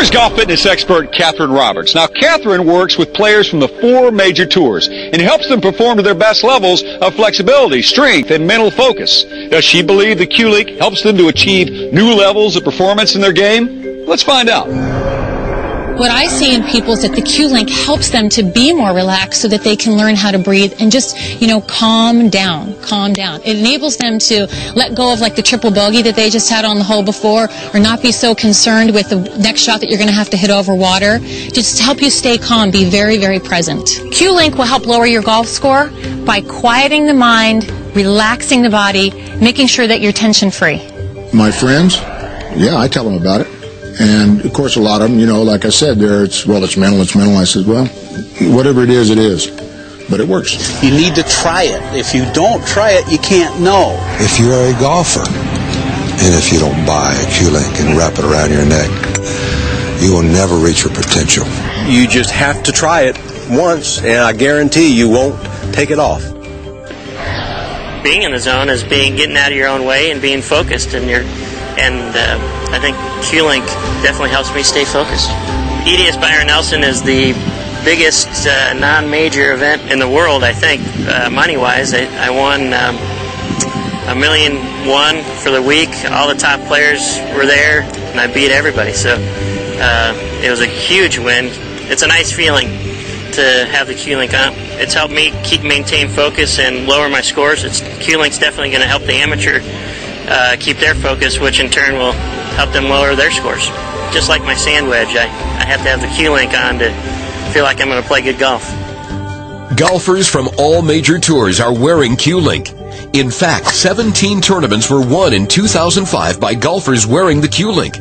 Here's golf fitness expert Catherine Roberts. Now, Catherine works with players from the 4 major tours and helps them perform to their best levels of flexibility, strength, and mental focus. Does she believe the Q-Link helps them to achieve new levels of performance in their game? Let's find out. What I see in people is that the Q-Link helps them to be more relaxed so that they can learn how to breathe and just, calm down. It enables them to let go of like the triple bogey that they just had on the hole before, or not be so concerned with the next shot that you're going to have to hit over water. Just to help you stay calm, be very, very present. Q-Link will help lower your golf score by quieting the mind, relaxing the body, making sure that you're tension-free. My friends, yeah, I tell them about it. And, of course, a lot of them, like I said, it's mental. I said, well, whatever it is. But it works. You need to try it. If you don't try it, you can't know. If you're a golfer, and if you don't buy a Q-Link and wrap it around your neck, you will never reach your potential. You just have to try it once, and I guarantee you won't take it off. Being in the zone is getting out of your own way and being focused, I think Q-Link definitely helps me stay focused. EDS Byron Nelson is the biggest non-major event in the world, I think, money-wise. I won $1.1 million for the week. All the top players were there, and I beat everybody. So it was a huge win. It's a nice feeling to have the Q-Link on. It's helped me maintain focus and lower my scores. Q-Link's definitely going to help the amateur keep their focus, which in turn will help them lower their scores. Just like my sand wedge, I have to have the Q-Link on to feel like I'm going to play good golf. Golfers from all major tours are wearing Q-Link. In fact, 17 tournaments were won in 2005 by golfers wearing the Q-Link.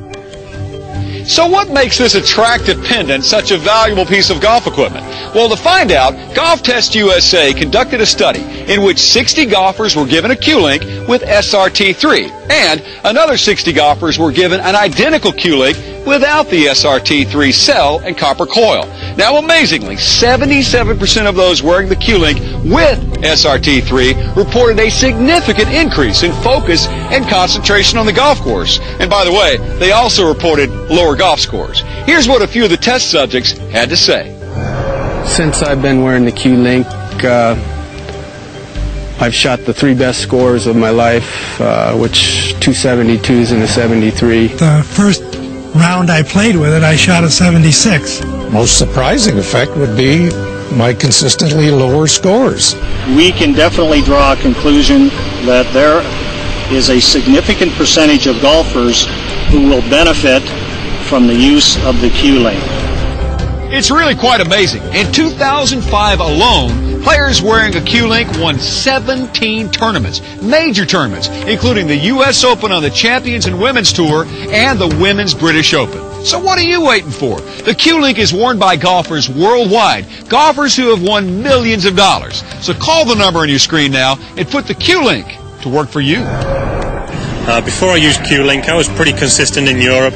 So what makes this attractive pendant such a valuable piece of golf equipment? Well, to find out, Golf Test USA conducted a study in which 60 golfers were given a Q-Link with SRT3, and another 60 golfers were given an identical Q-Link without the SRT3 cell and copper coil. Now, amazingly, 77% of those wearing the Q-Link with SRT3 reported a significant increase in focus and concentration on the golf course. And by the way, they also reported lower golf scores. Here's what a few of the test subjects had to say. Since I've been wearing the Q-Link, I've shot the 3 best scores of my life, which 2 72s and a 73. The first round I played with it, I shot a 76. Most surprising effect would be my consistently lower scores. We can definitely draw a conclusion that there is a significant percentage of golfers who will benefit from the use of the Q-Link. It's really quite amazing. In 2005 alone, players wearing a Q-Link won 17 tournaments, major tournaments, including the U.S. Open on the Champions and Women's Tour and the Women's British Open. So what are you waiting for? The Q-Link is worn by golfers worldwide, golfers who have won millions of dollars. So call the number on your screen now and put the Q-Link to work for you. Before I used Q-Link, I was pretty consistent in Europe,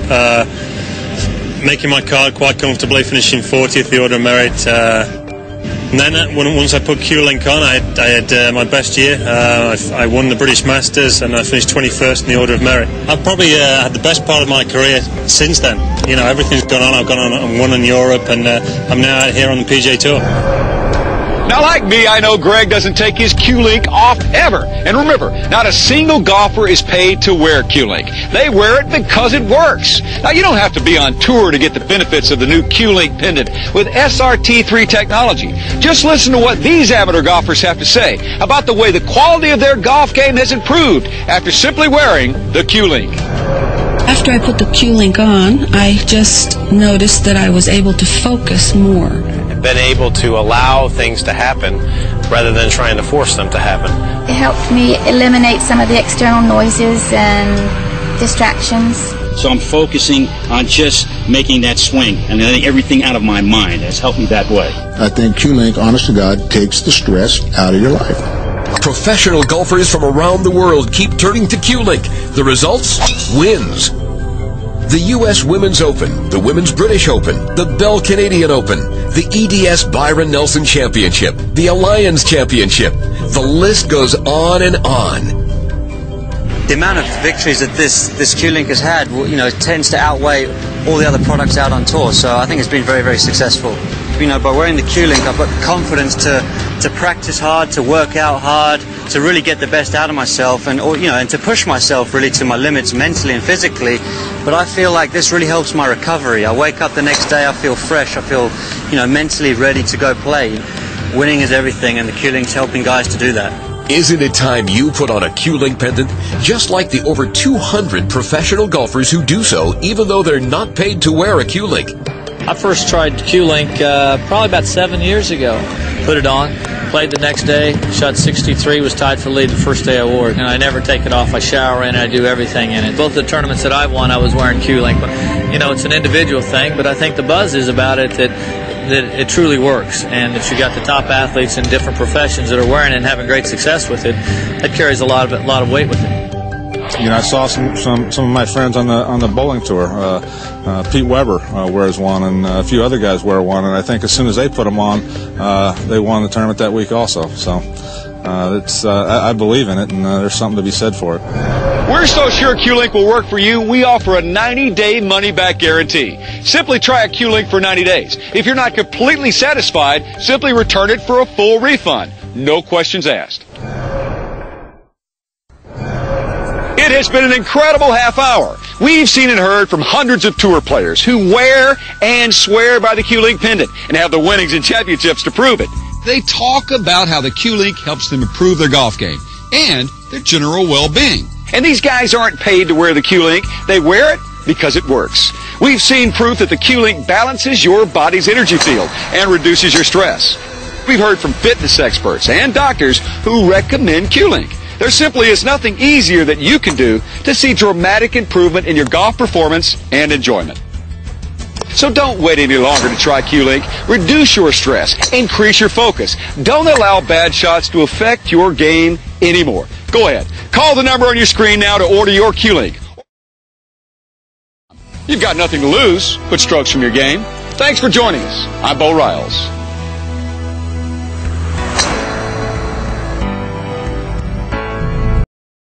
making my card quite comfortably, finishing 40th the Order of Merit. And then once I put Q-Link on, I had my best year. I won the British Masters and I finished 21st in the Order of Merit. I've probably had the best part of my career since then. Everything's gone on. I've gone on and won in Europe, and I'm now out here on the PGA Tour. Now, like me, I know Greg doesn't take his Q-Link off ever. And remember, not a single golfer is paid to wear Q-Link. They wear it because it works. Now, you don't have to be on tour to get the benefits of the new Q-Link pendant with SRT3 technology. Just listen to what these amateur golfers have to say about the way the quality of their golf game has improved after simply wearing the Q-Link. After I put the Q-Link on, I just noticed that I was able to focus more. Been able to allow things to happen rather than trying to force them to happen. It helped me eliminate some of the external noises and distractions. So I'm focusing on just making that swing and letting everything out of my mind. Has helped me that way. I think Q-Link, honest to God, takes the stress out of your life. Professional golfers from around the world keep turning to Q-Link. The results? Wins. The U.S. Women's Open, the Women's British Open, the Bell Canadian Open, the EDS Byron Nelson Championship, the Alliance Championship. The list goes on and on. the amount of victories that this Q-Link has had, you know, tends to outweigh all the other products out on tour. So I think it's been very, very successful. You know, by wearing the Q-Link, I've got the confidence to practice hard, to work out hard, to really get the best out of myself, and and to push myself really to my limits mentally and physically. But I feel like this really helps my recovery. I wake up the next day, I feel fresh, I feel, you know, mentally ready to go play. Winning is everything, and the Q-Link's helping guys to do that. Isn't it time you put on a Q-Link pendant? Just like the over 200 professional golfers who do so, even though they're not paid to wear a Q-Link. I first tried Q-Link probably about 7 years ago. Put it on, played the next day, shot 63, was tied for lead the first day I wore it. And I never take it off. I shower in it, I do everything in it. Both the tournaments that I've won, I was wearing Q-Link. You know, it's an individual thing, but I think the buzz is about it that it truly works. And if you got the top athletes in different professions that are wearing it and having great success with it, that carries a lot of weight with it. You know, I saw some of my friends on the bowling tour. Pete Weber wears one, and a few other guys wear one. And I think as soon as they put them on, they won the tournament that week also. So I believe in it, and there's something to be said for it. We're so sure Q-Link will work for you, we offer a 90-day money-back guarantee. Simply try a Q-Link for 90 days. If you're not completely satisfied, simply return it for a full refund. No questions asked. It has been an incredible half hour. We've seen and heard from hundreds of tour players who wear and swear by the Q-Link pendant and have the winnings and championships to prove it. They talk about how the Q-Link helps them improve their golf game and their general well-being. And these guys aren't paid to wear the Q-Link. They wear it because it works. We've seen proof that the Q-Link balances your body's energy field and reduces your stress. We've heard from fitness experts and doctors who recommend Q-Link. There simply is nothing easier that you can do to see dramatic improvement in your golf performance and enjoyment. So don't wait any longer to try Q-Link. Reduce your stress. Increase your focus. Don't allow bad shots to affect your game anymore. Go ahead. Call the number on your screen now to order your Q-Link. You've got nothing to lose but strokes from your game. Thanks for joining us. I'm Bo Riles.